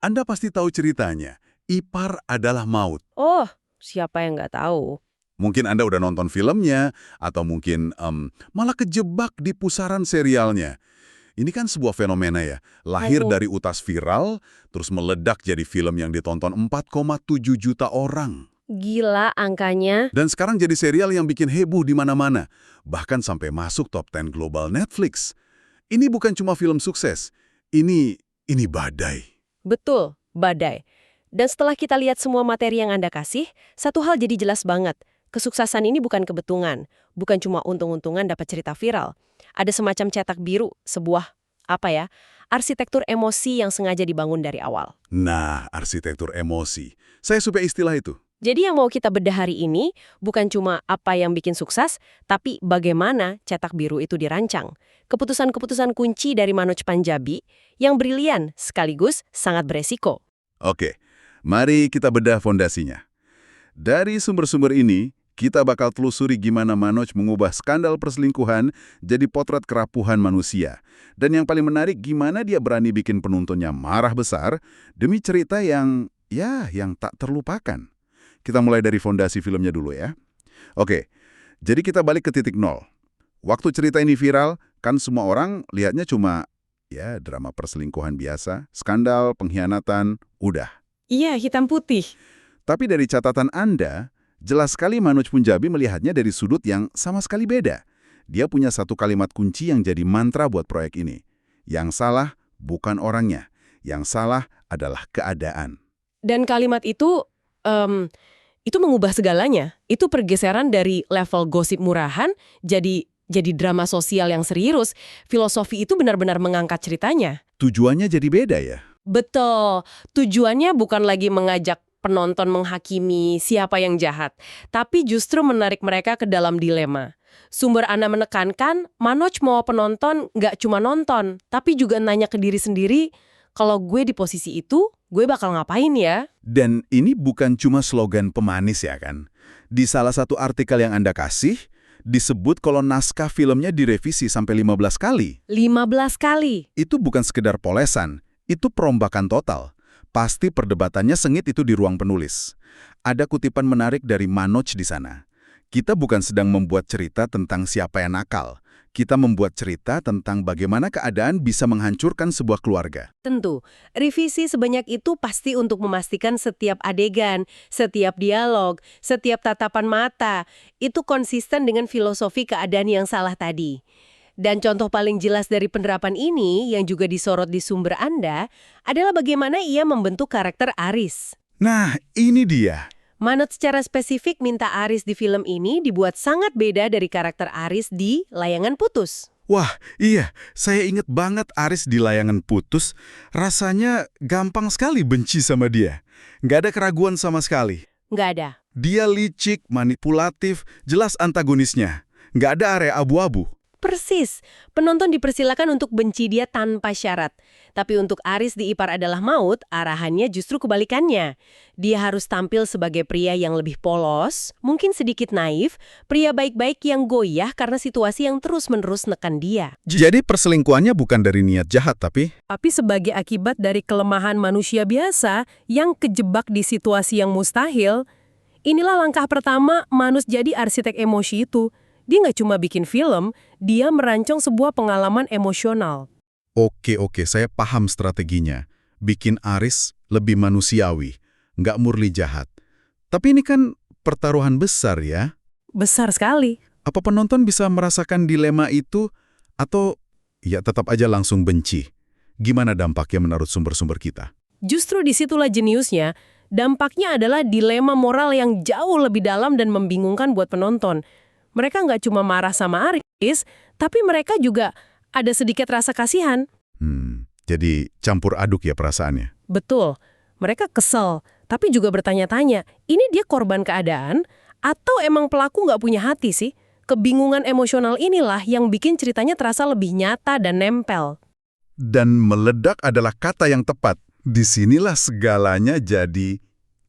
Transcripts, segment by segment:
Anda pasti tahu ceritanya. Ipar adalah maut. Oh, siapa yang nggak tahu? Mungkin Anda udah nonton filmnya, atau mungkin malah kejebak di pusaran serialnya. Ini kan sebuah fenomena ya, lahir Aduh. dari utas viral, terus meledak jadi film yang ditonton 4,7 juta orang. Gila angkanya. Dan sekarang jadi serial yang bikin heboh di mana-mana, bahkan sampai masuk top 10 global Netflix. Ini bukan cuma film sukses, ini badai. Betul, badai. Dan setelah kita lihat semua materi yang Anda kasih, satu hal jadi jelas banget. Kesuksesan ini bukan kebetulan, bukan cuma untung-untungan dapat cerita viral. Ada semacam cetak biru, sebuah, arsitektur emosi yang sengaja dibangun dari awal. Nah, arsitektur emosi. Saya suka istilah itu. Jadi yang mau kita bedah hari ini bukan cuma apa yang bikin sukses, tapi bagaimana cetak biru itu dirancang. Keputusan-keputusan kunci dari Manoj Panjabi yang brilian sekaligus sangat beresiko. Oke, mari kita bedah fondasinya. Dari sumber-sumber ini, kita bakal telusuri gimana Manoj mengubah skandal perselingkuhan jadi potret kerapuhan manusia. Dan yang paling menarik, gimana dia berani bikin penontonnya marah besar demi cerita yang tak terlupakan. Kita mulai dari fondasi filmnya dulu ya. Oke, jadi kita balik ke titik nol. Waktu cerita ini viral, kan semua orang lihatnya cuma drama perselingkuhan biasa, skandal, pengkhianatan, udah. Iya, hitam putih. Tapi dari catatan Anda, jelas sekali Manoj Punjabi melihatnya dari sudut yang sama sekali beda. Dia punya satu kalimat kunci yang jadi mantra buat proyek ini. Yang salah bukan orangnya, yang salah adalah keadaan. Dan kalimat itu mengubah segalanya. Itu pergeseran dari level gosip murahan jadi drama sosial yang serius. Filosofi itu benar-benar mengangkat ceritanya. Tujuannya jadi beda ya? Betul. Tujuannya bukan lagi mengajak penonton menghakimi siapa yang jahat, tapi justru menarik mereka ke dalam dilema. Sumber Anda menekankan, Manoj mau penonton nggak cuma nonton, tapi juga nanya ke diri sendiri, kalau gue di posisi itu, gue bakal ngapain ya? Dan ini bukan cuma slogan pemanis ya kan? Di salah satu artikel yang Anda kasih, disebut kalau naskah filmnya direvisi sampai 15 kali. 15 kali? Itu bukan sekedar polesan, itu perombakan total. Pasti perdebatannya sengit itu di ruang penulis. Ada kutipan menarik dari Manoj di sana. Kita bukan sedang membuat cerita tentang siapa yang nakal. Kita membuat cerita tentang bagaimana keadaan bisa menghancurkan sebuah keluarga. Tentu, revisi sebanyak itu pasti untuk memastikan setiap adegan, setiap dialog, setiap tatapan mata, itu konsisten dengan filosofi keadaan yang salah tadi. Dan contoh paling jelas dari penerapan ini yang juga disorot di sumber Anda adalah bagaimana ia membentuk karakter Aris. Nah, ini dia. Manoj secara spesifik minta Aris di film ini dibuat sangat beda dari karakter Aris di Layangan Putus. Wah, iya. Saya ingat banget Aris di Layangan Putus. Rasanya gampang sekali benci sama dia. Nggak ada keraguan sama sekali. Nggak ada. Dia licik, manipulatif, jelas antagonisnya. Nggak ada area abu-abu. Persis, penonton dipersilakan untuk benci dia tanpa syarat. Tapi untuk Aris di Ipar Adalah Maut, arahannya justru kebalikannya. Dia harus tampil sebagai pria yang lebih polos, mungkin sedikit naif, pria baik-baik yang goyah karena situasi yang terus-menerus nekan dia. Jadi perselingkuhannya bukan dari niat jahat, tapi Sebagai akibat dari kelemahan manusia biasa yang kejebak di situasi yang mustahil, inilah langkah pertama Manoj jadi arsitek emosi itu. Dia nggak cuma bikin film, dia merancang sebuah pengalaman emosional. Oke, saya paham strateginya. Bikin Aris lebih manusiawi, nggak murni jahat. Tapi ini kan pertaruhan besar ya. Besar sekali. Apa penonton bisa merasakan dilema itu, atau tetap aja langsung benci? Gimana dampaknya menurut sumber-sumber kita? Justru disitulah jeniusnya. Dampaknya adalah dilema moral yang jauh lebih dalam dan membingungkan buat penonton. Mereka nggak cuma marah sama Aris, tapi mereka juga ada sedikit rasa kasihan. Jadi campur aduk ya perasaannya. Betul. Mereka kesel, tapi juga bertanya-tanya, ini dia korban keadaan atau emang pelaku nggak punya hati sih? Kebingungan emosional inilah yang bikin ceritanya terasa lebih nyata dan nempel. Dan meledak adalah kata yang tepat. Disinilah segalanya jadi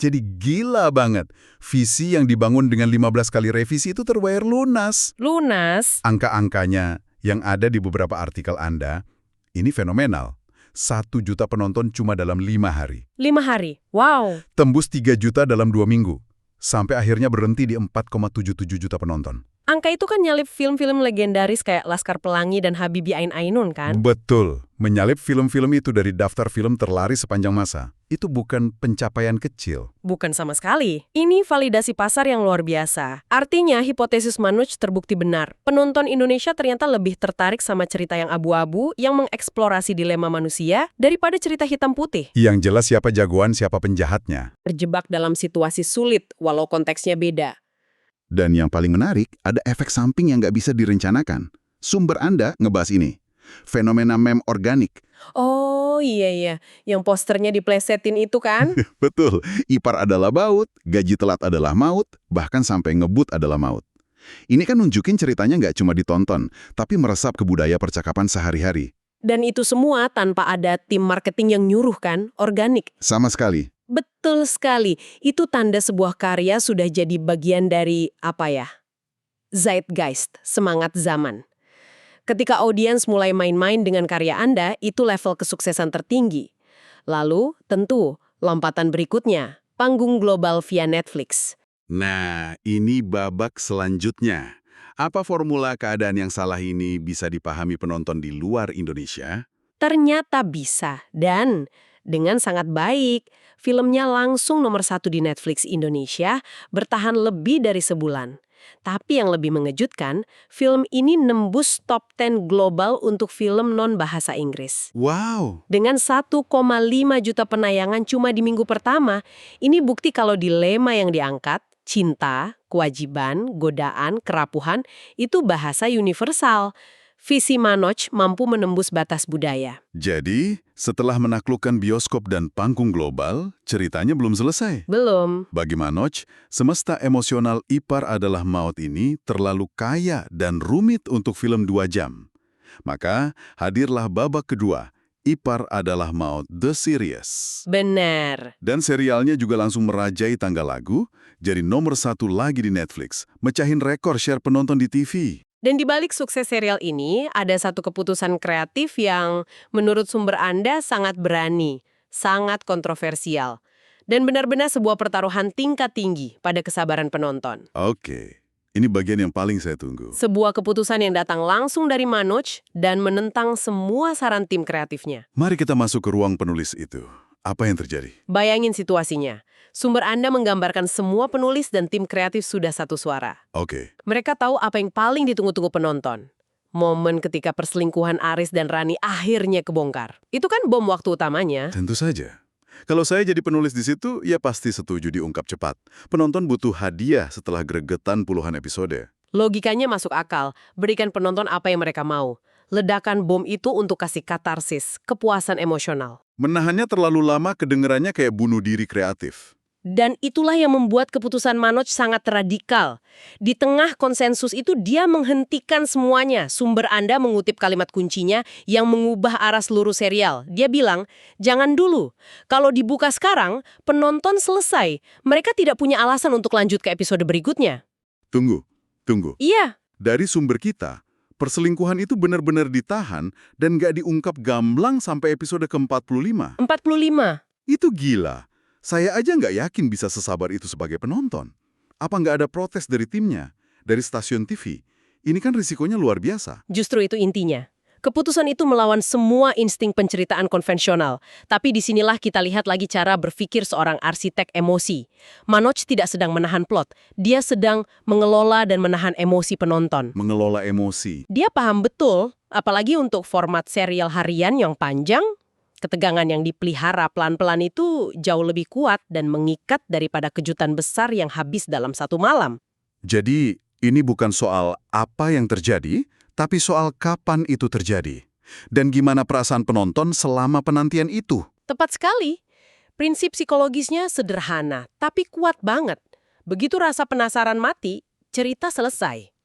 gila banget. Visi yang dibangun dengan 15 kali revisi itu terbayar lunas. Lunas? Angka-angkanya yang ada di beberapa artikel Anda, ini fenomenal. 1 juta penonton cuma dalam 5 hari. 5 hari? Wow! Tembus 3 juta dalam 2 minggu. Sampai akhirnya berhenti di 4,77 juta penonton. Angka itu kan nyalip film-film legendaris kayak Laskar Pelangi dan Habibie Ain-Ainun kan? Betul. Menyalip film-film itu dari daftar film terlaris sepanjang masa. Itu bukan pencapaian kecil. Bukan sama sekali. Ini validasi pasar yang luar biasa. Artinya, hipotesis Manoj terbukti benar. Penonton Indonesia ternyata lebih tertarik sama cerita yang abu-abu, yang mengeksplorasi dilema manusia, daripada cerita hitam putih. Yang jelas siapa jagoan, siapa penjahatnya. Terjebak dalam situasi sulit, walau konteksnya beda. Dan yang paling menarik, ada efek samping yang nggak bisa direncanakan. Sumber Anda ngebahas ini. Fenomena meme organik. Oh iya, yang posternya diplesetin itu kan? Betul, ipar adalah baut, gaji telat adalah maut, bahkan sampai ngebut adalah maut. Ini kan nunjukin ceritanya nggak cuma ditonton, tapi meresap ke budaya percakapan sehari-hari. Dan itu semua tanpa ada tim marketing yang nyuruh kan? Organik. Sama sekali. Betul sekali. Itu tanda sebuah karya sudah jadi bagian dari, zeitgeist, semangat zaman. Ketika audiens mulai main-main dengan karya Anda, itu level kesuksesan tertinggi. Lalu, tentu, lompatan berikutnya, panggung global via Netflix. Nah, ini babak selanjutnya. Apa formula keadaan yang salah ini bisa dipahami penonton di luar Indonesia? Ternyata bisa, dan dengan sangat baik. Filmnya langsung nomor 1 di Netflix Indonesia, bertahan lebih dari sebulan. Tapi yang lebih mengejutkan, film ini nembus top 10 global untuk film non-bahasa Inggris. Wow! Dengan 1,5 juta penayangan cuma di minggu pertama, ini bukti kalau dilema yang diangkat, cinta, kewajiban, godaan, kerapuhan, itu bahasa universal. Visi Manoj mampu menembus batas budaya. Jadi, setelah menaklukkan bioskop dan panggung global, ceritanya belum selesai. Belum. Bagi Manoj, semesta emosional Ipar Adalah Maut ini terlalu kaya dan rumit untuk film 2 jam. Maka, hadirlah babak kedua, Ipar Adalah Maut The Series. Benar. Dan serialnya juga langsung merajai tangga lagu, jadi nomor 1 lagi di Netflix, mecahin rekor share penonton di TV. Dan di balik sukses serial ini, ada satu keputusan kreatif yang menurut sumber Anda sangat berani, sangat kontroversial, dan benar-benar sebuah pertaruhan tingkat tinggi pada kesabaran penonton. Oke, ini bagian yang paling saya tunggu. Sebuah keputusan yang datang langsung dari Manoj dan menentang semua saran tim kreatifnya. Mari kita masuk ke ruang penulis itu. Apa yang terjadi? Bayangin situasinya. Sumber Anda menggambarkan semua penulis dan tim kreatif sudah satu suara. Oke. Mereka tahu apa yang paling ditunggu-tunggu penonton. Momen ketika perselingkuhan Aris dan Rani akhirnya kebongkar. Itu kan bom waktu utamanya. Tentu saja. Kalau saya jadi penulis di situ, ya pasti setuju diungkap cepat. Penonton butuh hadiah setelah gregetan puluhan episode. Logikanya masuk akal. Berikan penonton apa yang mereka mau. Ledakan bom itu untuk kasih katarsis, kepuasan emosional. Menahannya terlalu lama kedengerannya kayak bunuh diri kreatif. Dan itulah yang membuat keputusan Manoj sangat radikal. Di tengah konsensus itu dia menghentikan semuanya. Sumber Anda mengutip kalimat kuncinya yang mengubah arah seluruh serial. Dia bilang, jangan dulu. Kalau dibuka sekarang, penonton selesai. Mereka tidak punya alasan untuk lanjut ke episode berikutnya. Tunggu. Iya. Dari sumber kita, perselingkuhan itu benar-benar ditahan dan nggak diungkap gamblang sampai episode ke-45. 45. Itu gila. Saya aja nggak yakin bisa sesabar itu sebagai penonton. Apa nggak ada protes dari timnya, dari stasiun TV? Ini kan risikonya luar biasa. Justru itu intinya. Keputusan itu melawan semua insting penceritaan konvensional. Tapi disinilah kita lihat lagi cara berpikir seorang arsitek emosi. Manoj tidak sedang menahan plot. Dia sedang mengelola dan menahan emosi penonton. Mengelola emosi. Dia paham betul, apalagi untuk format serial harian yang panjang, ketegangan yang dipelihara pelan-pelan itu jauh lebih kuat dan mengikat daripada kejutan besar yang habis dalam satu malam. Jadi, ini bukan soal apa yang terjadi, tapi soal kapan itu terjadi. Dan gimana perasaan penonton selama penantian itu. Tepat sekali. Prinsip psikologisnya sederhana, tapi kuat banget. Begitu rasa penasaran mati, cerita selesai.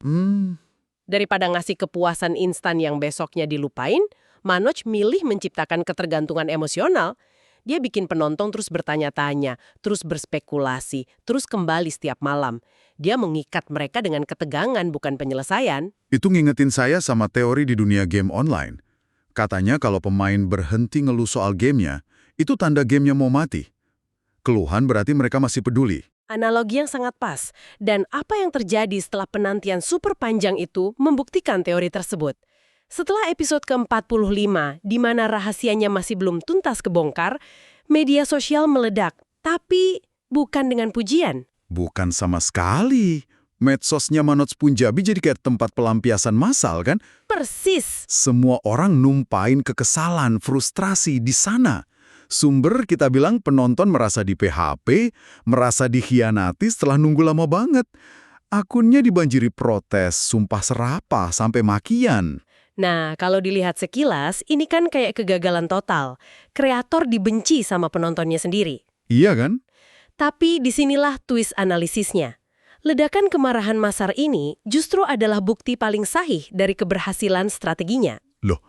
Daripada ngasih kepuasan instan yang besoknya dilupain, Manoj milih menciptakan ketergantungan emosional. Dia bikin penonton terus bertanya-tanya, terus berspekulasi, terus kembali setiap malam. Dia mengikat mereka dengan ketegangan, bukan penyelesaian. Itu ngingetin saya sama teori di dunia game online. Katanya kalau pemain berhenti ngeluh soal gamenya, itu tanda gamenya mau mati. Keluhan berarti mereka masih peduli. Analogi yang sangat pas. Dan apa yang terjadi setelah penantian super panjang itu membuktikan teori tersebut. Setelah episode ke-45, di mana rahasianya masih belum tuntas kebongkar, media sosial meledak. Tapi bukan dengan pujian. Bukan sama sekali. Medsosnya Manoj Punjabi jadi kayak tempat pelampiasan massal kan? Persis. Semua orang numpain kekesalan, frustrasi di sana. Sumber kita bilang penonton merasa di PHP, merasa dikhianati setelah nunggu lama banget. Akunnya dibanjiri protes, sumpah serapah, sampai makian. Nah, kalau dilihat sekilas, ini kan kayak kegagalan total. Kreator dibenci sama penontonnya sendiri. Iya kan? Tapi disinilah twist analisisnya. Ledakan kemarahan Masar ini justru adalah bukti paling sahih dari keberhasilan strateginya. Loh,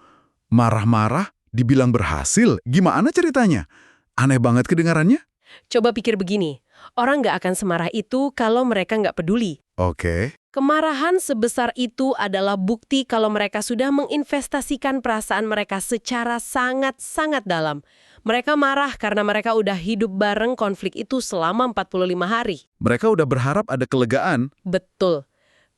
marah-marah dibilang berhasil? Gimana ceritanya? Aneh banget kedengarannya. Coba pikir begini, orang nggak akan semarah itu kalau mereka nggak peduli. Oke. Kemarahan sebesar itu adalah bukti kalau mereka sudah menginvestasikan perasaan mereka secara sangat-sangat dalam. Mereka marah karena mereka udah hidup bareng konflik itu selama 45 hari. Mereka udah berharap ada kelegaan. Betul.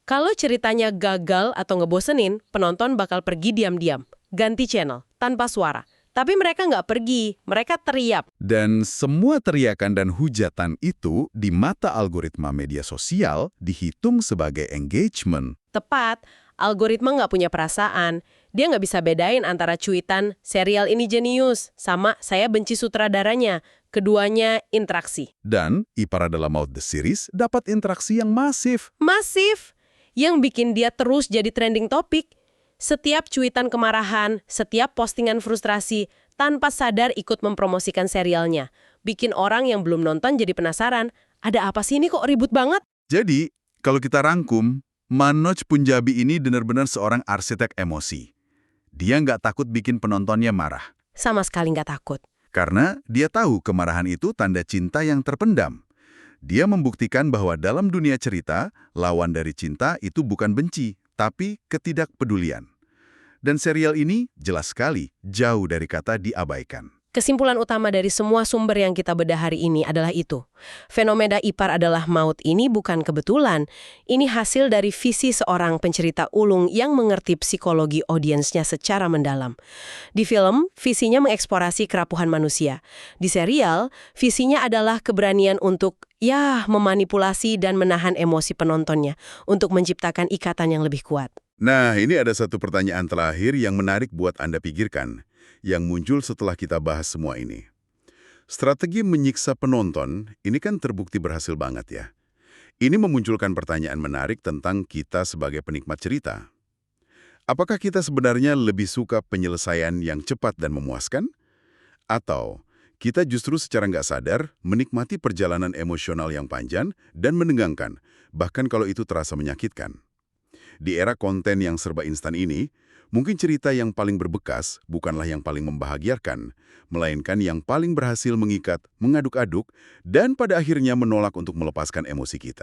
Kalau ceritanya gagal atau ngebosenin, penonton bakal pergi diam-diam. Ganti channel, tanpa suara. Tapi mereka nggak pergi, mereka teriak. Dan semua teriakan dan hujatan itu di mata algoritma media sosial dihitung sebagai engagement. Tepat, algoritma nggak punya perasaan. Dia nggak bisa bedain antara cuitan, serial ini jenius, sama saya benci sutradaranya. Keduanya interaksi. Dan Ipar Adalah Maut The Series dapat interaksi yang masif. Masif! Yang bikin dia terus jadi trending topik. Setiap cuitan kemarahan, setiap postingan frustrasi, tanpa sadar ikut mempromosikan serialnya. Bikin orang yang belum nonton jadi penasaran, ada apa sih ini kok ribut banget? Jadi, kalau kita rangkum, Manoj Punjabi ini benar-benar seorang arsitek emosi. Dia nggak takut bikin penontonnya marah. Sama sekali nggak takut. Karena dia tahu kemarahan itu tanda cinta yang terpendam. Dia membuktikan bahwa dalam dunia cerita, lawan dari cinta itu bukan benci, tapi ketidakpedulian. Dan serial ini jelas sekali jauh dari kata diabaikan. Kesimpulan utama dari semua sumber yang kita bedah hari ini adalah itu. Fenomena Ipar Adalah Maut ini bukan kebetulan. Ini hasil dari visi seorang pencerita ulung yang mengerti psikologi audiensnya secara mendalam. Di film, visinya mengeksplorasi kerapuhan manusia. Di serial, visinya adalah keberanian untuk memanipulasi dan menahan emosi penontonnya untuk menciptakan ikatan yang lebih kuat. Nah, ini ada satu pertanyaan terakhir yang menarik buat Anda pikirkan, yang muncul setelah kita bahas semua ini. Strategi menyiksa penonton, ini kan terbukti berhasil banget ya. Ini memunculkan pertanyaan menarik tentang kita sebagai penikmat cerita. Apakah kita sebenarnya lebih suka penyelesaian yang cepat dan memuaskan? Atau kita justru secara nggak sadar menikmati perjalanan emosional yang panjang dan menegangkan, bahkan kalau itu terasa menyakitkan? Di era konten yang serba instan ini, mungkin cerita yang paling berbekas bukanlah yang paling membahagiakan, melainkan yang paling berhasil mengikat, mengaduk-aduk, dan pada akhirnya menolak untuk melepaskan emosi kita.